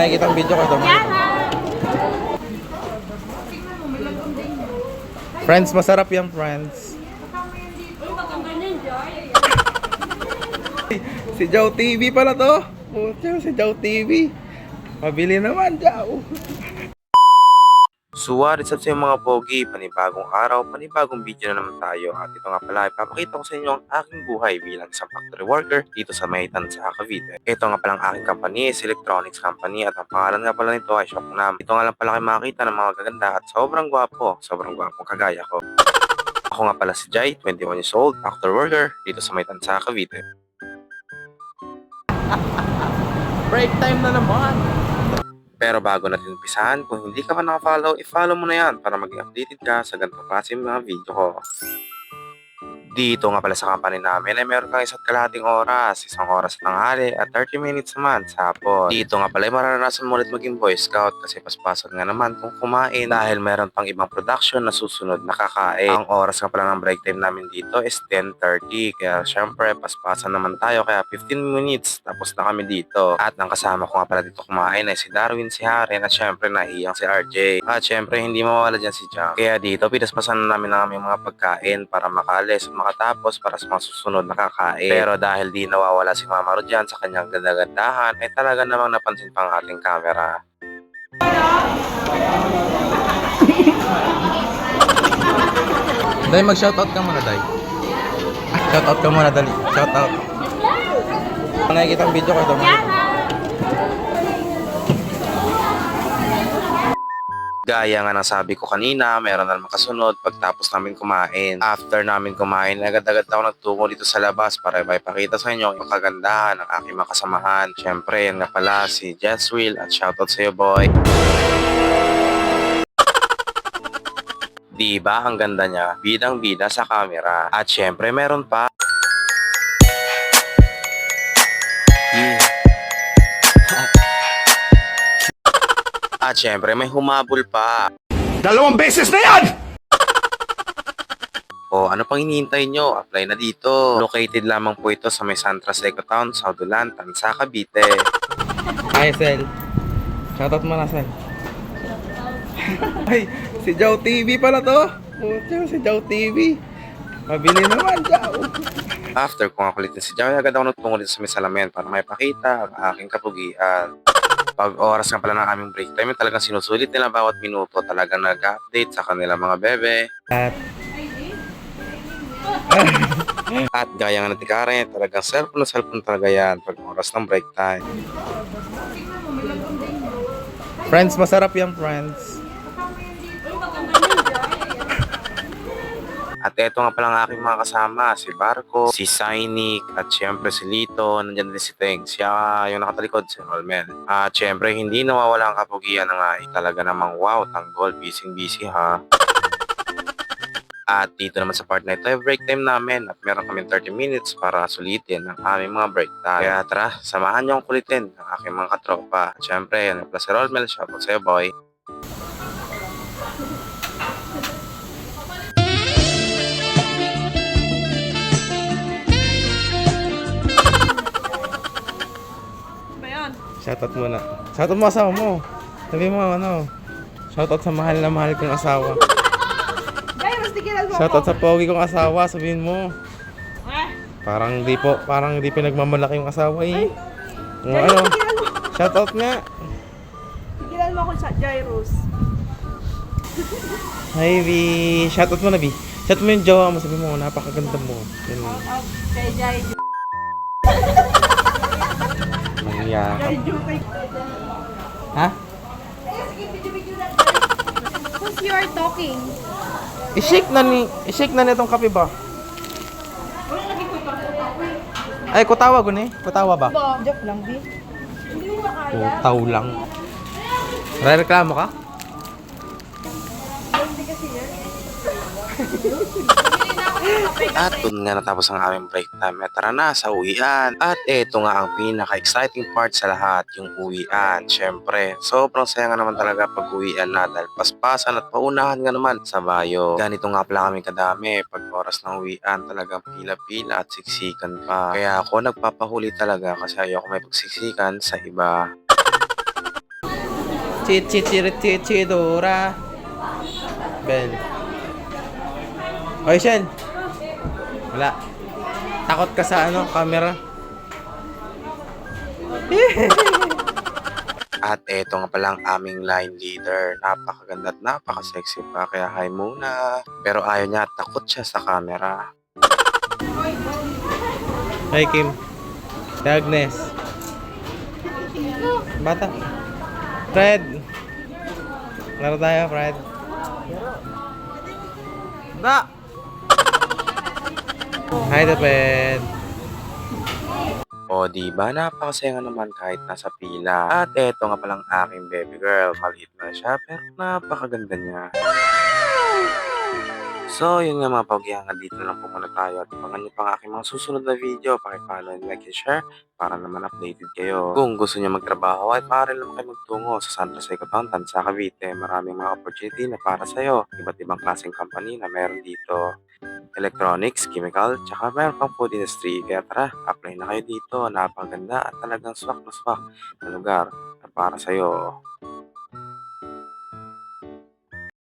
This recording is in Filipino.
nakikita ang video ko ito. Friends, masarap yan, friends. Si Jow TV pala to. Pucha, si Jow TV. Mabili naman, Jow. Suwarit sa iyo mga pogi, panibagong araw, panibagong video na naman tayo. At ito nga pala, ipapakita ko sa inyo ang aking buhay bilang isang factory worker dito sa Maytan sa Cavite. Ito nga pala ang aking company, is electronics company, at ang pangalan nga pala nito ay Shopnam. Ito nga lang pala kayo makakita ng mga gaganda at sobrang gwapong kagaya ko. Ako nga pala si Jai, 21 years old, factory worker dito sa Maytan sa Cavite. Break time na naman. Pero bago natin umpisahan, kung hindi ka pa naka-follow, i-follow mo na yan para maging updated ka sa ganitong klase mga video ko. Dito nga pala sa company namin ay meron kang 1.5 oras, 1 oras ng tanghali at 30 minutes naman sa hapon. Dito nga pala ay mararanasan mo ulit maging Boy Scout kasi paspasan nga naman kung kumain dahil meron pang ibang production na susunod na kakain. Ang oras nga pala ng break time namin dito is 10:30 kaya syempre paspasan naman tayo kaya 15 minutes tapos na kami dito. At ang kasama ko nga pala dito kumain ay si Darwin, si Haren at syempre naiyang si RJ. At syempre hindi mawawala dyan si Jam. Kaya dito pinaspasan namin ng aming mga pagkain para makalis makatapos para sa mga susunod na kakain. Pero dahil di nawawala si Mama Ro dyan sa kanyang ganda-gandahan, ay talaga namang napansin pa ang ating camera. Day, mag-shoutout ka muna, Day. Shoutout ka muna, dali. Shoutout. Nakikita ang video ko ito. Gaya nga ng sabi ko kanina, meron na naman kasunod pagtapos namin kumain. After namin kumain, agad-agad ako nagtungo dito sa labas para maipakita sa inyo yung kagandahan ng aking mga kasamahan. Siyempre, yan nga pala si Jesswill at shoutout sa iyo, boy. Diba ang ganda niya? Bidang-bida sa camera. At syempre, meron pa. At syempre, may humabol pa. 2 beses na yan! O ano pang hinihintay nyo? Apply na dito. Located lamang po ito sa may Santras Ecotown, Saudulan, Tansa, Cavite. Hi, Sel. Shoutout mo na, Sel. Ay, si Jow TV pala to. Pucha, si Jow TV. Mabili naman, Jow. After kung ako ulit si Joey, agad ako nagtungo dito sa may salamin para maipakita ang aking kapugian. Pag oras nga pala ng aming break time, talagang sinusulit nila bawat minuto. Talagang nag-update sa kanilang mga bebe. At gaya nga natin Karen, talagang cellphone talaga yan pag oras ng break time. Friends, masarap yan, friends. At eto nga pala ang aking mga kasama, si Barco, si Sainik, at syempre si Lito, nandiyan din si Teng, siya yung nakatalikod, si Rolmel. At syempre hindi nawawala ang kapugian na nga, talaga namang wow, tanggol, busy ha. At dito naman sa part na ito ay break time namin at meron kami 30 minutes para sulitin ang aming mga break time. Kaya tara, samahan niyo ang kulitin ng aking mga katropa. At syempre, yan ang plus si Rolmel, shoutout sa'yo boy. Shoutout mo na. Shoutout mo asawa mo. Sabi mo ano. Shoutout sa mahal na mahal kong asawa. Shoutout sa pogi kong asawa, sabihin mo. Parang di pinagmamalaki yung asawa eh. Ano? Shoutout nga. Tigilan mo ako sa Jairus. Hi, B. Shoutout mo na, B. Shoutout mo yung jowa mo, sabi mo, napakaganda mo. Yan. Kay Jai. Yeah. Ha? Who's you are talking? I-shake na nitong kape ba? Ay, kutawa ko ni. Kutawa ba? Joke lang, Bi. Hindi mo makaya. Kutaw lang. Rereklamo ka? Hindi kasi yan. At dun nga natapos ang aming break time. Tara na sa uwian. At eto nga ang pinaka-exciting part sa lahat, yung uwian. Syempre, sobrang saya nga naman talaga pag uwian na dahil paspasan at paunahan nga naman sa bayo. Ganito nga pala kami kadami. Pag oras ng uwian, talagang pila-pila at siksikan pa. Kaya ako nagpapahuli talaga kasi ayoko may pagsiksikan sa iba. Chichichichichidora. Bel. Oy, Shell. Wala. Takot ka sa camera. At eto nga palang aming line leader. Napakaganda at napaka-sexy pa. Kaya hi muna. Pero ayaw niya, takot siya sa camera. Hi, Kim. Si Agnes. Bata. Fred. Laro tayo, Fred. Ba! Hi, Fred. O diba, napakasaya nga naman kahit nasa pila. At eto nga palang aking baby girl. Maliit na siya pero napakaganda niya. So, yun nga mga pagyahangan, dito lang po muna tayo. At abangan nyo pang aking mga susunod na video. Pakipollow and like and share para naman updated kayo. Kung gusto nyo magtrabaho ay maaari naman kayo magtungo sa San Jose Cotontan sa Cavite. Maraming mga opportunity na para sa'yo. Iba't ibang klaseng company na meron dito. Electronics, chemical, tsaka meron pang food industry. Kaya tara, apply na kayo dito. Napakaganda at talagang swak na swak na lugar na para sa'yo.